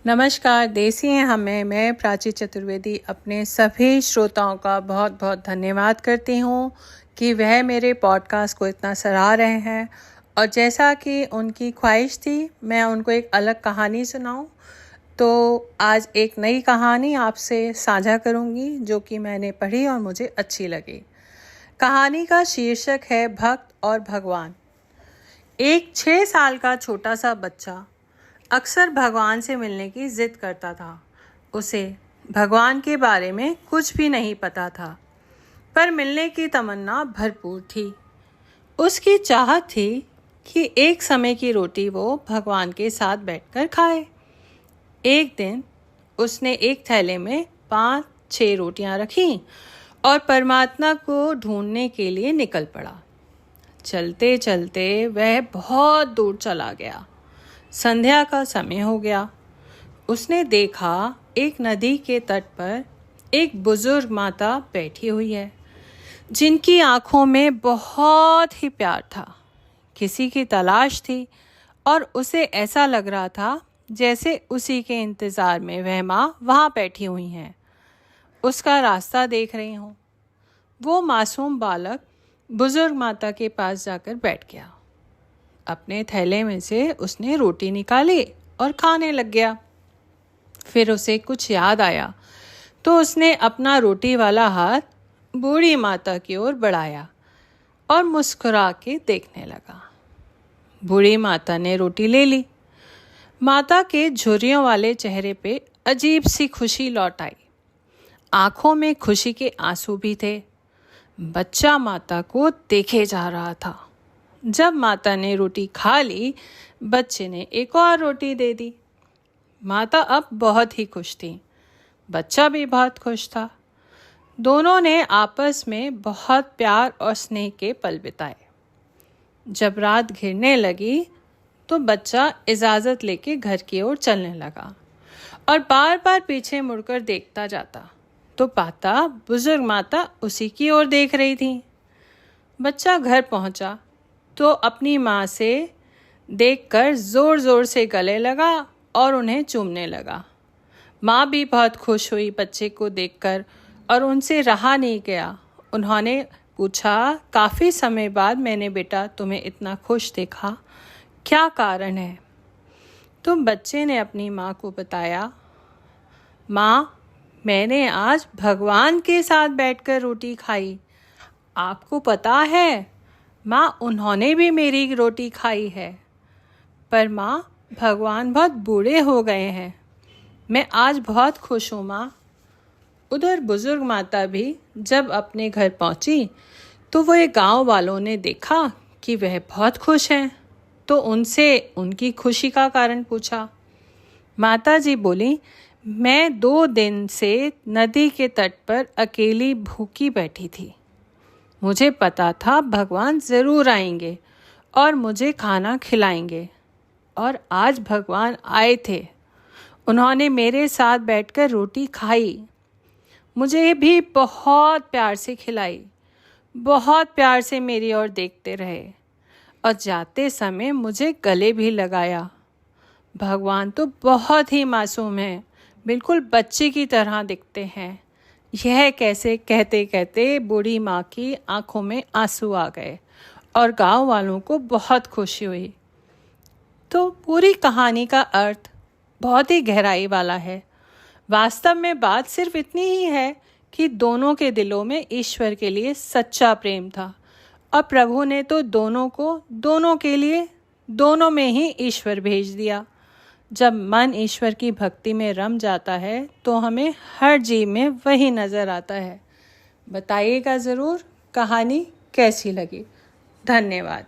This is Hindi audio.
नमस्कार, देसी हैं हमें मैं प्राची चतुर्वेदी अपने सभी श्रोताओं का बहुत बहुत धन्यवाद करती हूँ कि वह मेरे पॉडकास्ट को इतना सराह रहे हैं। और जैसा कि उनकी ख्वाहिश थी मैं उनको एक अलग कहानी सुनाऊँ, तो आज एक नई कहानी आपसे साझा करूँगी जो कि मैंने पढ़ी और मुझे अच्छी लगी। कहानी का शीर्षक है भक्त और भगवान। एक 6 साल का छोटा सा बच्चा अक्सर भगवान से मिलने की जिद करता था। उसे भगवान के बारे में कुछ भी नहीं पता था, पर मिलने की तमन्ना भरपूर थी। उसकी चाहत थी कि एक समय की रोटी वो भगवान के साथ बैठकर खाए। एक दिन उसने एक थैले में 5-6 रोटियां रखीं और परमात्मा को ढूंढने के लिए निकल पड़ा। चलते चलते वह बहुत दूर चला गया। संध्या का समय हो गया। उसने देखा एक नदी के तट पर एक बुजुर्ग माता बैठी हुई है, जिनकी आंखों में बहुत ही प्यार था। किसी की तलाश थी और उसे ऐसा लग रहा था जैसे उसी के इंतज़ार में वह माँ वहाँ बैठी हुई हैं, उसका रास्ता देख रही हों। वो मासूम बालक बुजुर्ग माता के पास जाकर बैठ गया। अपने थैले में से उसने रोटी निकाली और खाने लग गया। फिर उसे कुछ याद आया तो उसने अपना रोटी वाला हाथ बूढ़ी माता की ओर बढ़ाया और मुस्कुरा के देखने लगा। बूढ़ी माता ने रोटी ले ली। माता के झुर्रियों वाले चेहरे पे अजीब सी खुशी लौट आई। आंखों में खुशी के आंसू भी थे। बच्चा माता को देखे जा रहा था। जब माता ने रोटी खा ली, बच्चे ने एक और रोटी दे दी। माता अब बहुत ही खुश थी। बच्चा भी बहुत खुश था। दोनों ने आपस में बहुत प्यार और स्नेह के पल बिताए। जब रात घिरने लगी तो बच्चा इजाज़त लेके घर की ओर चलने लगा और बार बार पीछे मुड़कर देखता जाता तो पाता बुजुर्ग माता उसी की ओर देख रही थी। बच्चा घर पहुंचा तो अपनी माँ से देखकर ज़ोर ज़ोर से गले लगा और उन्हें चूमने लगा। माँ भी बहुत खुश हुई बच्चे को देखकर और उनसे रहा नहीं गया। उन्होंने पूछा, काफ़ी समय बाद मैंने बेटा तुम्हें इतना खुश देखा, क्या कारण है? तो बच्चे ने अपनी माँ को बताया, माँ, मैंने आज भगवान के साथ बैठकर रोटी खाई। आपको पता है माँ, उन्होंने भी मेरी रोटी खाई है, पर माँ भगवान बहुत बूढ़े हो गए हैं। मैं आज बहुत खुश हूँ माँ। उधर बुजुर्ग माता भी जब अपने घर पहुँची तो वह गांव वालों ने देखा कि वह बहुत खुश हैं, तो उनसे उनकी खुशी का कारण पूछा। माता जी बोली, मैं 2 दिन से नदी के तट पर अकेली भूखी बैठी थी। मुझे पता था भगवान ज़रूर आएंगे और मुझे खाना खिलाएंगे, और आज भगवान आए थे। उन्होंने मेरे साथ बैठकर रोटी खाई, मुझे भी बहुत प्यार से खिलाई, बहुत प्यार से मेरी ओर देखते रहे और जाते समय मुझे गले भी लगाया। भगवान तो बहुत ही मासूम हैं, बिल्कुल बच्चे की तरह दिखते हैं। यह कैसे कहते कहते बूढ़ी माँ की आंखों में आंसू आ गए और गांव वालों को बहुत खुशी हुई। तो पूरी कहानी का अर्थ बहुत ही गहराई वाला है। वास्तव में बात सिर्फ इतनी ही है कि दोनों के दिलों में ईश्वर के लिए सच्चा प्रेम था और प्रभु ने तो दोनों के लिए दोनों में ही ईश्वर भेज दिया। जब मन ईश्वर की भक्ति में रम जाता है तो हमें हर जीव में वही नज़र आता है। बताइएगा ज़रूर कहानी कैसी लगी। धन्यवाद।